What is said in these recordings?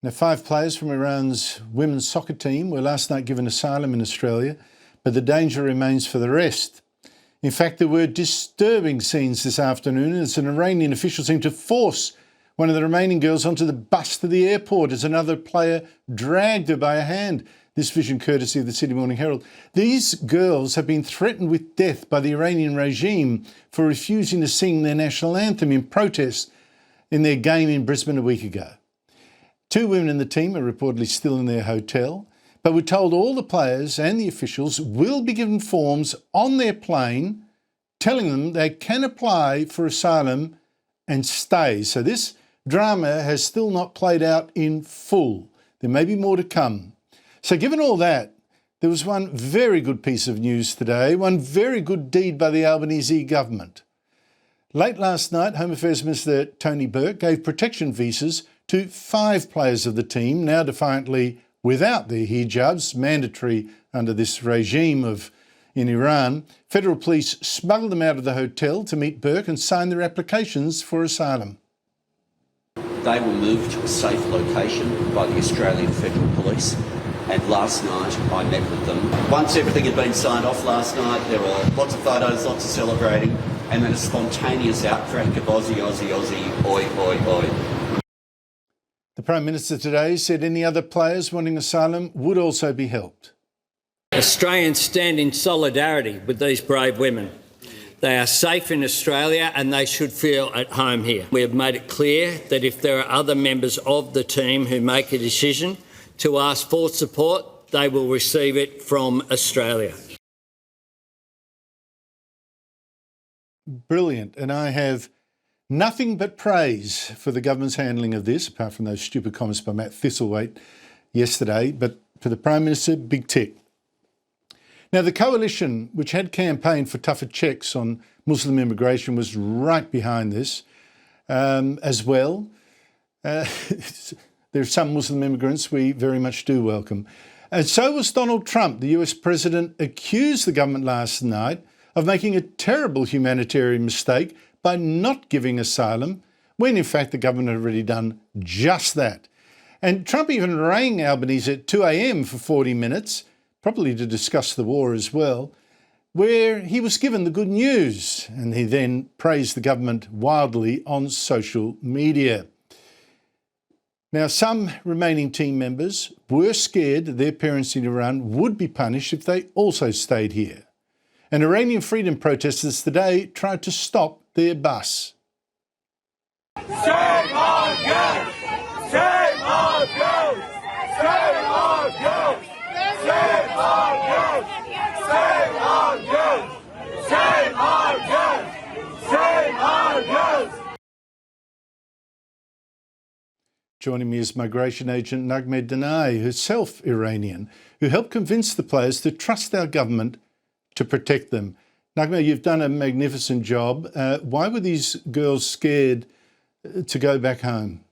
Now, 5 players from Iran's women's soccer team were last night given asylum in Australia, but the danger remains for the rest. In fact, there were disturbing scenes this afternoon as an Iranian official seemed to force one of the remaining girls onto the bus to the airport as another player dragged her by a hand. This vision courtesy of the Sydney Morning Herald. These girls have been threatened with death by the Iranian regime for refusing to sing their national anthem in protest in their game in Brisbane a week ago. 2 women in the team are reportedly still in their hotel, but we're told all the players and the officials will be given forms on their plane telling them they can apply for asylum and stay. So this drama has still not played out in full. There may be more to come. So given all that, there was one very good piece of news today, one very good deed by the Albanese government. Late last night, Home Affairs Minister Tony Burke gave protection visas to 5 players of the team, now defiantly without their hijabs, mandatory under this regime in Iran. Federal police smuggled them out of the hotel to meet Burke and sign their applications for asylum. They were moved to a safe location by the Australian Federal Police, and last night I met with them. Once everything had been signed off last night, there were lots of photos, lots of celebrating, and then a spontaneous outcrack of Aussie, Aussie, Aussie, oi, oi, oi. The Prime Minister today said any other players wanting asylum would also be helped. Australians stand in solidarity with these brave women. They are safe in Australia and they should feel at home here. We have made it clear that if there are other members of the team who make a decision to ask for support, they will receive it from Australia. Brilliant. And I have nothing but praise for the government's handling of this, apart from those stupid comments by Matt Thistlethwaite yesterday. But for the Prime Minister, big tick. Now, the coalition, which had campaigned for tougher checks on Muslim immigration, was right behind this as well. There are some Muslim immigrants we very much do welcome. And so was Donald Trump. The US president accused the government last night of making a terrible humanitarian mistake by not giving asylum, when in fact the government had already done just that. And Trump even rang Albanese at 2 a.m. for 40 minutes, probably to discuss the war as well, where he was given the good news, and he then praised the government wildly on social media. Now, some remaining team members were scared that their parents in Iran would be punished if they also stayed here. And Iranian freedom protesters today tried to stop their bus. Shame on you! Shame on you! Shame on you! Shame on you! Shame on you! Shame on you! Shame on you! Joining me is migration agent Naghmeh Danai, herself Iranian, who helped convince the players to trust our government to protect them. Naghmeh, you've done a magnificent job. Why were these girls scared to go back home?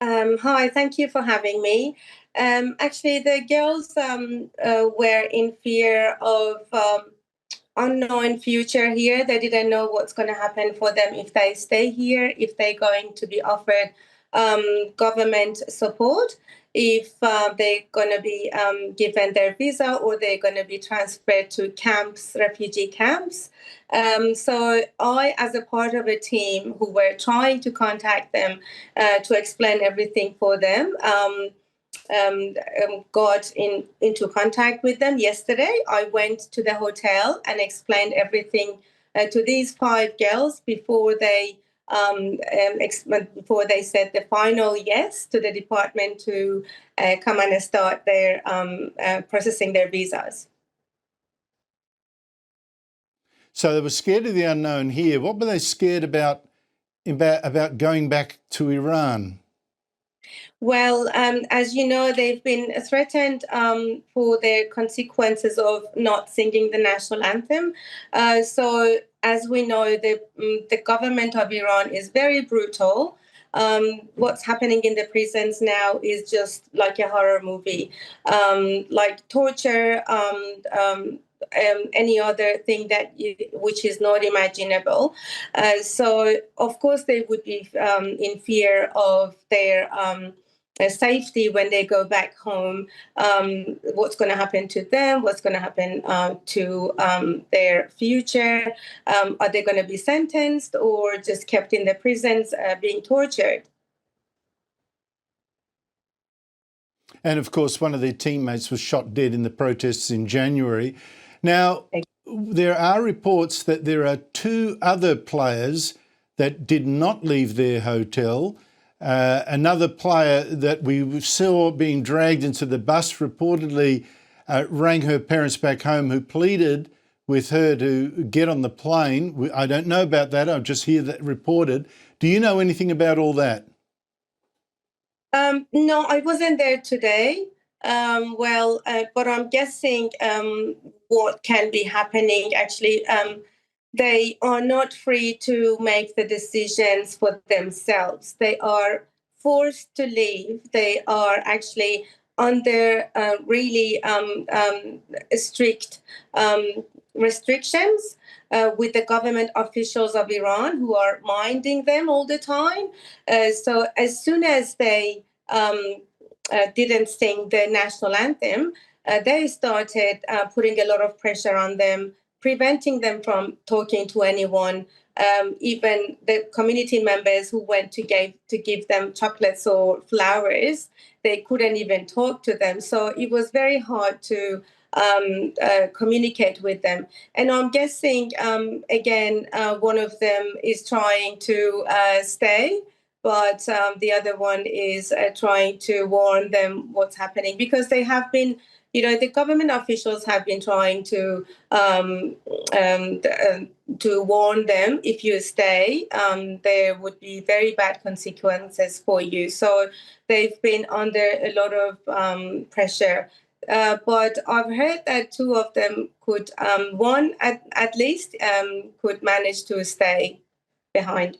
Hi, thank you for having me. Actually, the girls were in fear of unknown future here. They didn't know what's going to happen for them if they stay here, if they're going to be offered government support, if they're going to be given their visa, or they're going to be transferred to camps, refugee camps. So I, as a part of a team who were trying to contact them to explain everything for them, got into contact with them yesterday. I went to the hotel and explained everything to these 5 girls before they said the final yes to the department to come and start their processing their visas. So they were scared of the unknown here. What were they scared about going back to Iran? Well, as you know, they've been threatened for the consequences of not singing the national anthem. So, as we know, the government of Iran is very brutal. What's happening in the prisons now is just like a horror movie, like torture, any other thing which is not imaginable. So, of course, they would be in fear of their safety when they go back home, what's going to happen to them, what's going to happen to their future, are they going to be sentenced or just kept in the prisons being tortured? And of course, one of their teammates was shot dead in the protests in January. Now, there are reports that there are 2 other players that did not leave their hotel. Another player that we saw being dragged into the bus reportedly rang her parents back home, who pleaded with her to get on the plane. I don't know about that. I just hear that reported. Do you know anything about all that? No, I wasn't there today. But I'm guessing what can be happening. Actually, they are not free to make the decisions for themselves. They are forced to leave. They are actually under really strict restrictions with the government officials of Iran who are minding them all the time. So as soon as they didn't sing the national anthem, they started putting a lot of pressure on them, preventing them from talking to anyone. Even the community members who went to give them chocolates or flowers, they couldn't even talk to them. So it was very hard to communicate with them. And I'm guessing, again, one of them is trying to stay, but the other one is trying to warn them what's happening, because they have been, the government officials have been trying to warn them, if you stay, there would be very bad consequences for you. So they've been under a lot of pressure. But I've heard that 2 of them could, one at least, could manage to stay behind.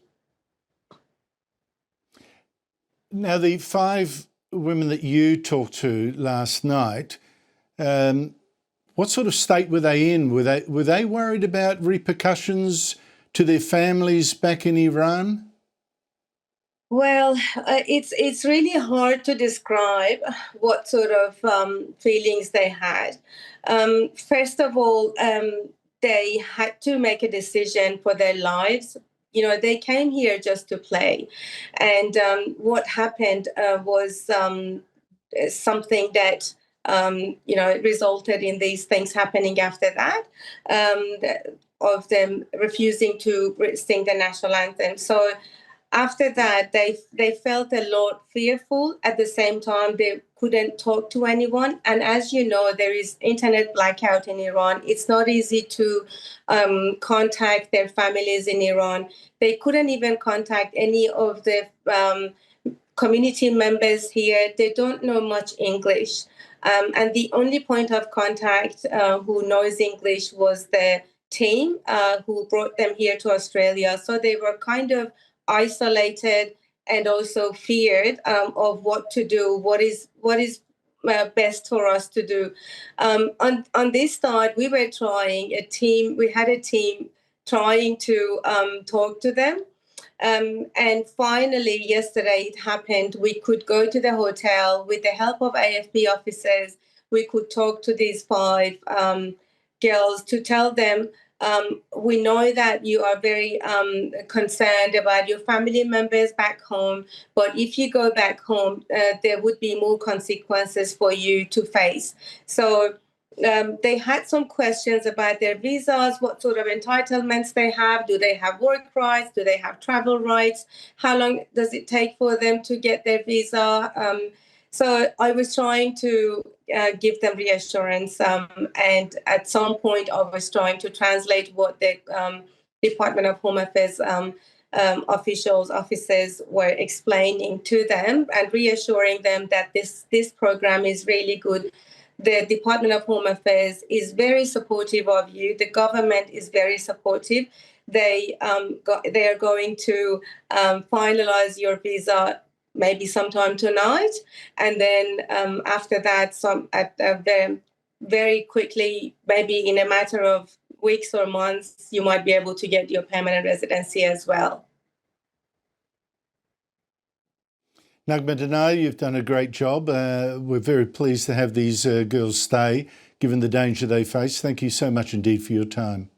Now, the 5 women that you talked to last night, what sort of state were they in? Were they worried about repercussions to their families back in Iran? Well, it's really hard to describe what sort of feelings they had. First of all, they had to make a decision for their lives. They came here just to play. And what happened was something that, resulted in these things happening after that, of them refusing to sing the national anthem. So after that, they felt a lot fearful. At the same time, they couldn't talk to anyone. And as you know, there is internet blackout in Iran. It's not easy to contact their families in Iran. They couldn't even contact any of the community members here. They don't know much English. And the only point of contact who knows English was the team who brought them here to Australia. So they were kind of isolated and also feared of what to do, what is best for us to do. On this side, we had a team trying to talk to them. And finally, yesterday it happened. We could go to the hotel with the help of AFP officers. We could talk to these 5 girls to tell them, we know that you are very concerned about your family members back home, but if you go back home, there would be more consequences for you to face. So they had some questions about their visas, what sort of entitlements they have. Do they have work rights? Do they have travel rights? How long does it take for them to get their visa? So I was trying to give them reassurance. And at some point, I was trying to translate what the Department of Home Affairs officers were explaining to them and reassuring them that this program is really good. The Department of Home Affairs is very supportive of you. The government is very supportive. They are going to finalize your visa maybe sometime tonight, and then after that, very quickly, maybe in a matter of weeks or months, you might be able to get your permanent residency as well. Naghmeh Danai, you've done a great job. We're very pleased to have these girls stay, given the danger they face. Thank you so much indeed for your time.